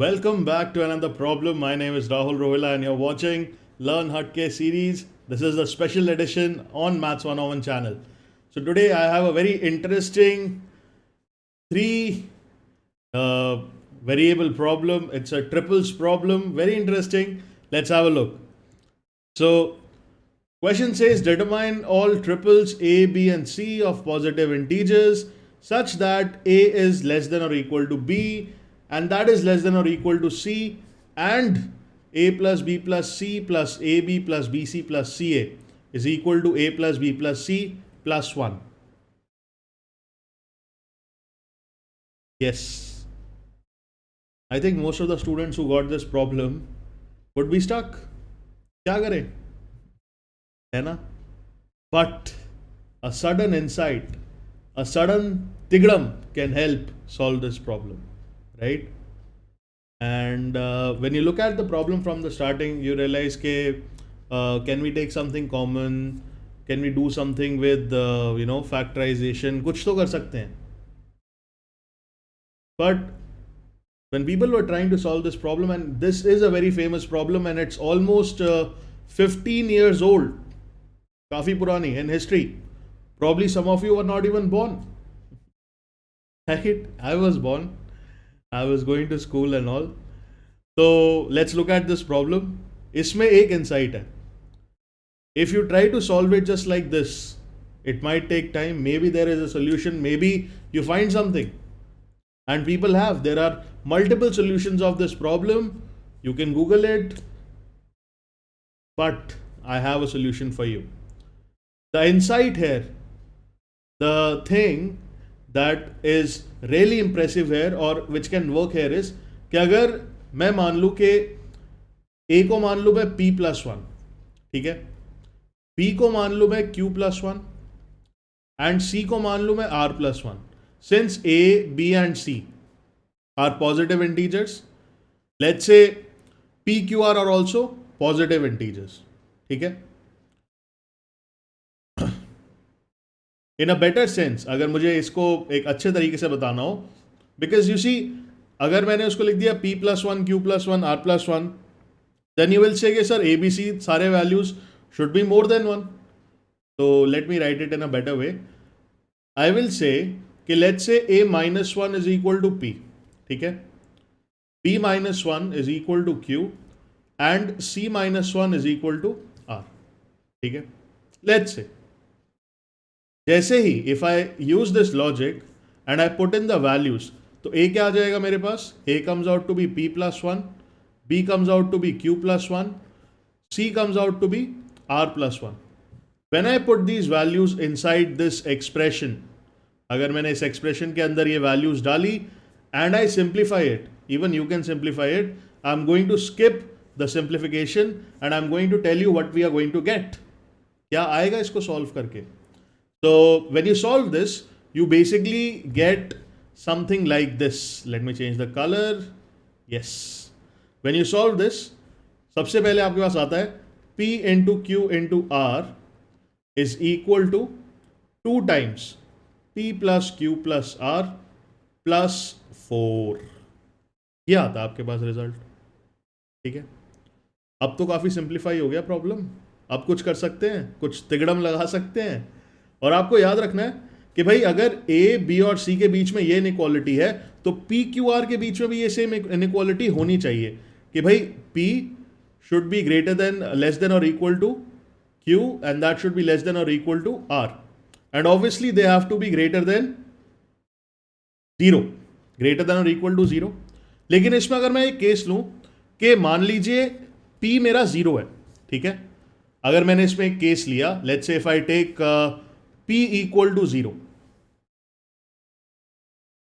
Welcome back to another problem. My name is Rahul Rohila and you're watching Learn Hatke series. This is the special edition on Maths 101 channel. So today I have a very interesting three uh, variable problem. It's a triples problem. Very interesting. Let's have a look. So question says determine all triples A, B and C of positive integers such that A is less than or equal to B and that is less than or equal to C and A plus B plus C plus AB plus BC plus CA is equal to A plus B plus C plus 1. Yes. I think most of the students who got this problem would be stuck. क्या करें है ना But a sudden insight, a sudden tigram can help solve this problem, right? And when you look at the problem from the starting, you realize ke, can we take something common? Can we do something with factorization? कुछ तो कर सकते हैं. But when people were trying to solve this problem, and this is a very famous problem, and it's almost 15 years old, काफी पुरानी in history. Probably some of you were not even born. Right? I was born. I was going to school and all. So let's look at this problem. इसमें एक insight है. If you try to solve it just like this, it might take time. Maybe there is a solution. Maybe you find something. And people have. There are multiple solutions of this problem. You can Google it. But I have a solution for you. The insight here, the thing that is really impressive here or which can work here is कि अगर मैं मान लूँ कि A को मान लूँ मैं P plus 1, ठीक है, B को मान लूँ मैं Q plus 1 and C को मान लूँ मैं R plus 1. Since A, B and C are positive integers, let's say P, Q, R are also positive integers, ठीक है. इन अ बेटर सेंस, अगर मुझे इसको एक अच्छे तरीके से बताना हो, बिकॉज यू सी अगर मैंने उसको लिख दिया P plus 1, Q plus 1, R plus 1, then you will say कि सर ABC सारे values should be more than 1. तो let me write it in a better way. I will say कि let's say A minus 1 is equal to P, ठीक है, B minus 1 is equal to Q and C minus 1 is equal to R, ठीक है. Let's say जैसे ही if I use this logic and I put in the values, तो A क्या आ जाएगा मेरे पास? A comes out to be P plus 1, B comes out to be Q plus 1, C comes out to be R plus 1. When I put these values inside this expression, अगर मैंने इस expression के अंदर ये values डाली and I simplify it, even you can simplify it, I'm going to skip the simplification and I'm going to tell you what we are going to get. क्या आएगा इसको solve करके? So when you solve this, you basically get something like this. Let me change the color. Yes. When you solve this, सबसे पहले आपके पास आता है P into Q into R is equal to 2 times P plus Q plus R plus 4. ये आता है आपके पास result, ठीक है. अब तो काफ़ी सिंप्लीफाई हो गया प्रॉब्लम. अब कुछ कर सकते हैं, कुछ तिगड़म लगा सकते हैं. और आपको याद रखना है कि भाई अगर A, B और C के बीच में ये इनइक्वालिटी है तो P, Q, R के बीच में भी ये सेम इनइक्वालिटी होनी चाहिए कि भाई P should be greater than less than और equal to Q and that should be less than और equal to R and obviously they have to be greater than 0, greater than और equal to 0. लेकिन इसमें अगर मैं एक case लूं कि मान लीजिए P मेरा 0 है, ठीक है, अगर मैंने इसमें एक केस लिया, let's say if I take P equal to 0,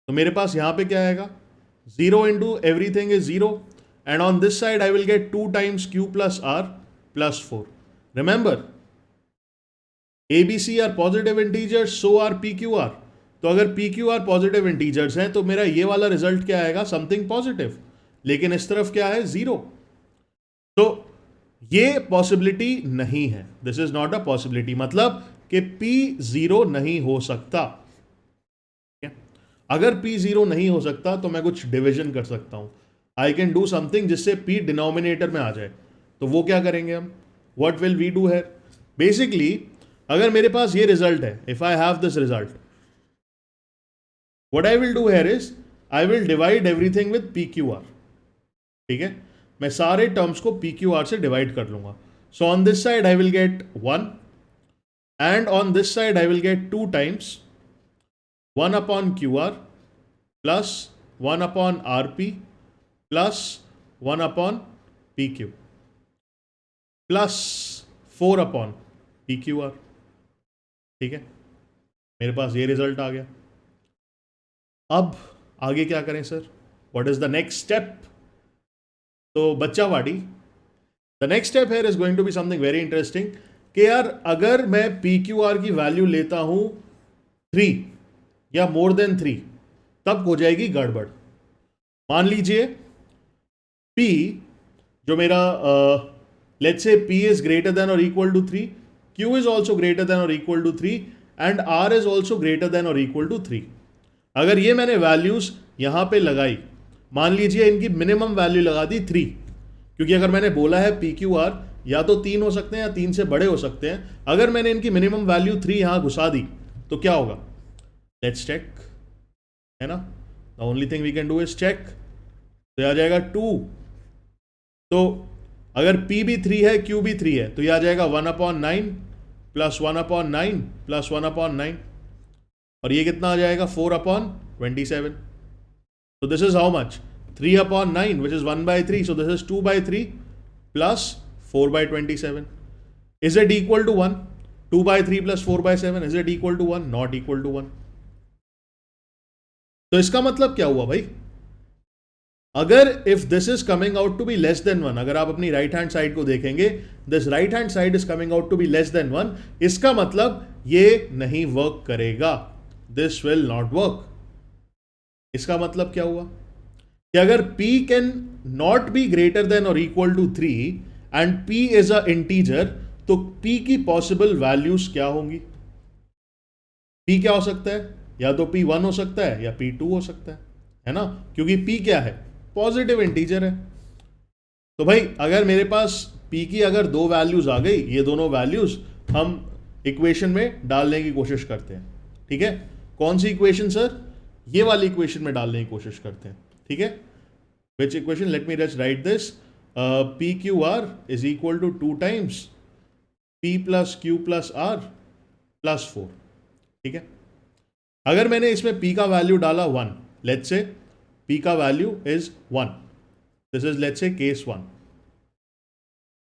तो मेरे पास यहां पे क्या आएगा? 0 into everything is 0 and on this side I will get 2 times Q plus R plus 4. Remember ABC are positive integers, so are PQR. तो अगर PQR positive integers हैं तो मेरा ये वाला रिजल्ट क्या आएगा? Something positive. लेकिन इस तरफ क्या है? 0. तो ये पॉसिबिलिटी नहीं है. This is not a possibility. मतलब कि P 0 नहीं हो सकता. अगर P 0 नहीं हो सकता तो मैं कुछ डिवीजन कर सकता हूं. आई कैन डू समथिंग जिससे P डिनोमिनेटर में आ जाए। तो वो क्या करेंगे हम? वट विल वी डू है? बेसिकली अगर मेरे पास ये रिजल्ट है, if I have this result, what I will do here is I will divide everything with PQR। ठीक है, मैं सारे टर्म्स को PQR से डिवाइड कर लूंगा। So on this side I will gate 1 and on this side I will get 2 times 1 upon QR plus 1 upon RP plus 1 upon PQ plus 4 upon PQR। ठीक है, मेरे पास ये रिजल्ट आ गया। अब आगे क्या करें sir? What is the next step? तो बच्चावाड़ी, the next step here is going to be something very interesting कि यार अगर मैं PQR की वैल्यू लेता हूं 3 या मोर देन 3 तब हो जाएगी गड़बड़। मान लीजिए P जो मेरा let's say P is greater than or equal to 3, Q is also greater than or equal to 3 and R is also greater than or equal to 3। अगर ये मैंने वैल्यूज यहां पे लगाई, मान लीजिए इनकी मिनिमम वैल्यू लगा दी 3, क्योंकि अगर मैंने बोला है PQR या तो 3 हो सकते हैं या 3 से बड़े हो सकते हैं, अगर मैंने इनकी मिनिमम वैल्यू 3 यहां घुसा दी तो क्या होगा? लेट्स चेक, है ना? The only thing we can do is check. तो आ जाएगा 2। तो अगर P भी 3 है, Q भी 3 है, तो यह आ जाएगा 1/9 प्लस 1/9 प्लस 1/9, और ये कितना आ जाएगा? 4/27। So this is how much? 3/9, which is 1/3. So this is 2/3 plus 4/27. Is it equal to 1? 2/3 plus 4/7, is it equal to 1? Not equal to 1. तो इसका मतलब क्या हुआ भाई? अगर if this is coming out to be less than 1, अगर आप अपनी राइट हैंड साइड को देखेंगे, this right hand side is coming out to be less than 1, इसका मतलब ये नहीं वर्क करेगा, दिस विल नॉट वर्क। इसका मतलब क्या हुआ कि अगर P can not be greater than और equal to 3 and P is a integer, तो P की पॉसिबल वैल्यूज क्या होंगी? P क्या हो सकता है? या तो P 1 हो सकता है या P 2 हो सकता है ना? क्योंकि P क्या है? पॉजिटिव इंटीजर है। तो भाई अगर मेरे पास P की अगर 2 वैल्यूज आ गई, ये दोनों वैल्यूज हम इक्वेशन में डालने की कोशिश करते हैं। ठीक है, कौन सी इक्वेशन सर? ये वाली इक्वेशन में डालने की कोशिश करते हैं। ठीक है, which equation? Let me just write this. PQR is equal to 2 times P plus Q plus R plus 4। ठीक है, अगर मैंने इसमें P का वैल्यू डाला 1, लेट्स से P का value is 1. This is, let's say, case 1.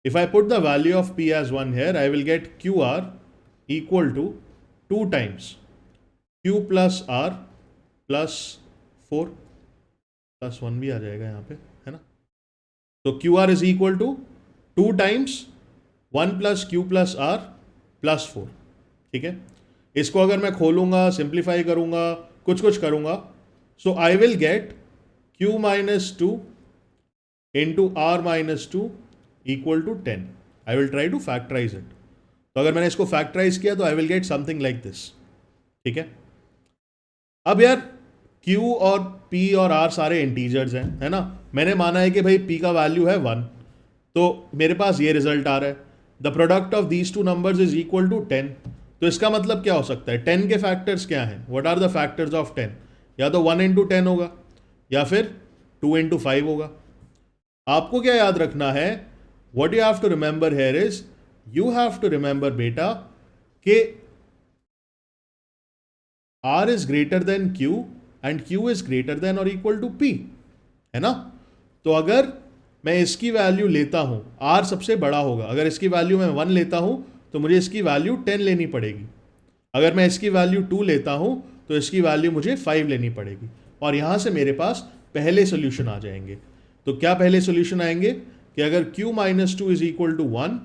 If I put the value of P as 1 here, I will get QR equal to 2 times Q plus R plus 4 plus 1 भी आ जाएगा यहाँ पे, है ना? तो QR is equal to 2 times 1 plus Q plus R plus 4। ठीक है, इसको अगर मैं खोलूंगा, सिंप्लीफाई करूंगा, कुछ करूंगा, so I will get Q minus 2 into R minus 2 equal to 10. I will try to factorize it. तो अगर मैंने इसको फैक्टराइज किया तो I will get something like this. ठीक है, अब यार Q और P और R सारे इंटीजर्स हैं, है ना? मैंने माना है कि भाई P का वैल्यू है 1, तो मेरे पास ये रिजल्ट आ रहा है, the product of these 2 numbers is equal to 10। तो इसका मतलब क्या हो सकता है? 10 के फैक्टर्स क्या हैं? What are the factors of 10? या तो 1 into 10 होगा या फिर 2 into 5 होगा। आपको क्या याद रखना है? What you have to remember here is, you have to remember बेटा कि R is greater than Q and Q is greater than और इक्वल टू P, है ना? तो अगर मैं इसकी वैल्यू लेता हूं, R सबसे बड़ा होगा, अगर इसकी वैल्यू मैं 1 लेता हूं तो मुझे इसकी वैल्यू 10 लेनी पड़ेगी। अगर मैं इसकी वैल्यू 2 लेता हूं तो इसकी वैल्यू मुझे 5 लेनी पड़ेगी, और यहां से मेरे पास पहले सोल्यूशन आ जाएंगे। तो क्या पहले सोल्यूशन आएंगे कि अगर Q minus 2 is equal to 1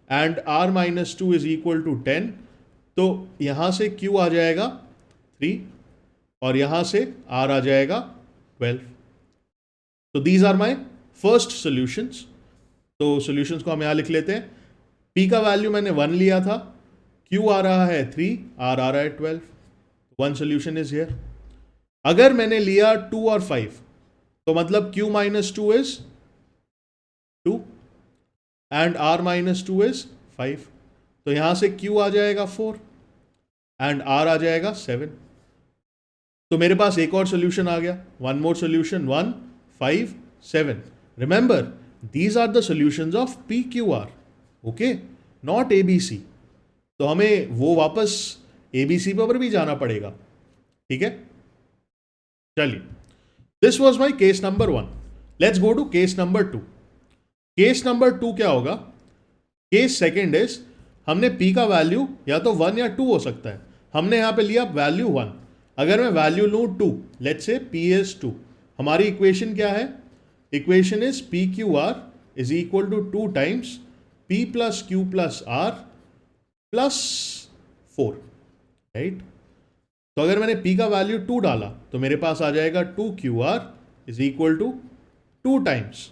and R minus 2 is equal to 10, तो यहां से Q आ जाएगा 3 और यहां से R आ जाएगा 12। तो these are my first solutions. तो सोल्यूशंस को हम यहां लिख लेते हैं। P का वैल्यू मैंने 1 लिया था, Q आ रहा है 3, R आ रहा है 12। One solution is here. अगर मैंने लिया 2 और 5, तो मतलब q minus 2 is 2 and r minus 2 is 5. तो यहां से q आ जाएगा 4 एंड r आ जाएगा 7. तो मेरे पास एक और सोल्यूशन आ गया. One more solution. 1 5 7. Remember these are the solutions of PQR. Okay, not ABC. तो हमें वो वापस ABC पर भी जाना पड़ेगा. ठीक है, चलिए. This was my case number 1. Let's go to case number 2. Case number 2 क्या होगा? केस सेकेंड इज, हमने P का वैल्यू या तो 1 या 2 हो सकता है. हमने यहां पे लिया वैल्यू 1. अगर मैं वैल्यू लूं 2, लेट्स से P इज 2. हमारी इक्वेशन क्या है? Equation is PQR is equal to 2 times P plus Q plus R plus 4. Right. तो अगर मैंने P का वैल्यू 2 डाला तो मेरे पास आ जाएगा 2QR is equal to 2 times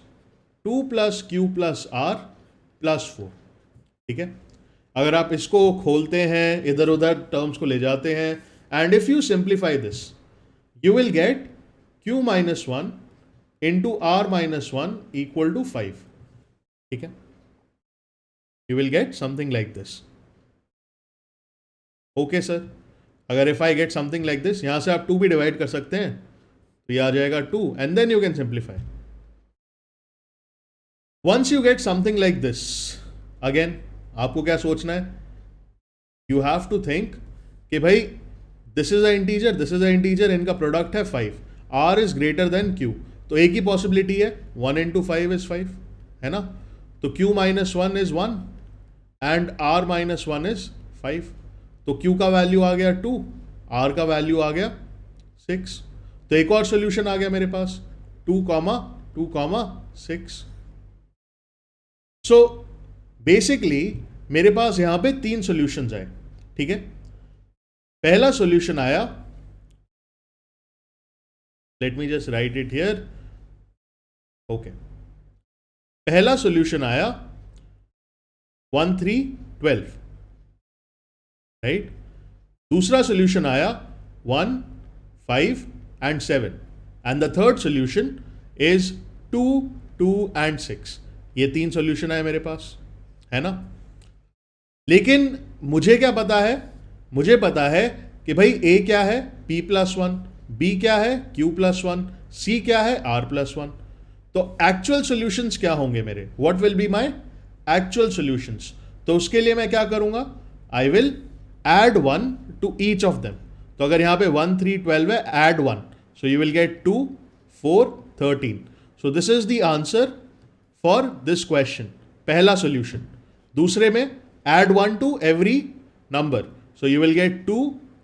2 plus Q plus R plus 4. ठीक है. अगर आप इसको खोलते हैं, इधर उधर टर्म्स को ले जाते हैं, and if you simplify this, you will get Q minus 1 into R minus 1 equal to 5. ठीक है. You will get something like this. Okay sir, अगर if I get something like this, यहां से आप 2 भी डिवाइड कर सकते हैं, तो ये आ जाएगा 2 and then you can simplify. Once you get something like this, again आपको क्या सोचना है? यू हैव टू थिंक कि भाई this is a integer, this is a integer, इनका प्रोडक्ट है 5, R is greater than Q. तो एक ही पॉसिबिलिटी है, 1 इंटू 5 इज 5, है ना. तो Q minus 1 is 1 and R minus 1 is 5. तो Q का वैल्यू आ गया 2, R का वैल्यू आ गया 6. तो एक और सोल्यूशन आ गया मेरे पास, 2 2 6. सो बेसिकली मेरे पास यहां पे 3 सॉल्यूशंस आए. ठीक है. पहला सॉल्यूशन आया, late me just right it here. Okay, पहला सॉल्यूशन आया 1 3 12. राइट. दूसरा सॉल्यूशन आया 1 5 and 7 and the third solution is 2 2 and 6. ये 3 सॉल्यूशन है मेरे पास, है ना. लेकिन मुझे क्या पता है? मुझे पता है कि भाई A क्या है? P plus 1. B क्या है? Q plus 1. C क्या है? R plus 1. तो एक्चुअल सॉल्यूशंस क्या होंगे मेरे? What will be my actual solutions? तो उसके लिए मैं क्या करूंगा? I will add 1 to each of them. तो अगर यहां पे 1 3 12 है, add 1, so you will get 2 4 13. So this is the answer for this question. पहला सॉल्यूशन. दूसरे में add 1 to every number, so you will get 2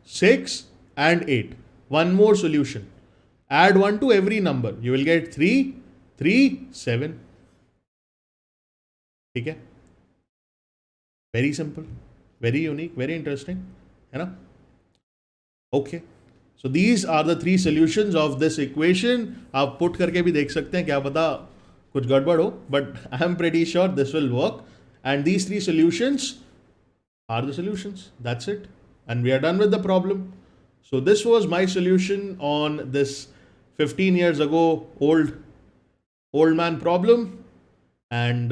6 and 8. One more solution, add 1 to every number, you will get 3 3 7. ठीक है. Very simple, very unique, very interesting, है ना. Okay, so these are the 3 solutions of this equation. आप put करके भी देख सकते हैं, क्या पता कुछ गड़बड़ हो, but I am pretty sure this will work. And these 3 solutions are the solutions. That's it. And we are done with the problem. So this was my solution on this 15 years ago old man problem. And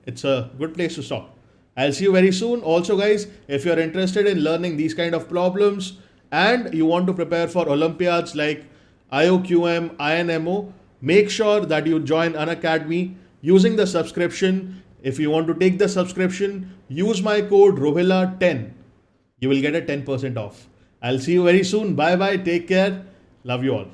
it's a good place to stop. I'll see you very soon. Also guys, if you're interested in learning these kind of problems and you want to prepare for Olympiads like IOQM, INMO, make sure that you join Unacademy using the subscription. If you want to take the subscription, use my code ROHILA10. You will get a 10% off. I'll see you very soon. Bye bye. Take care. Love you all.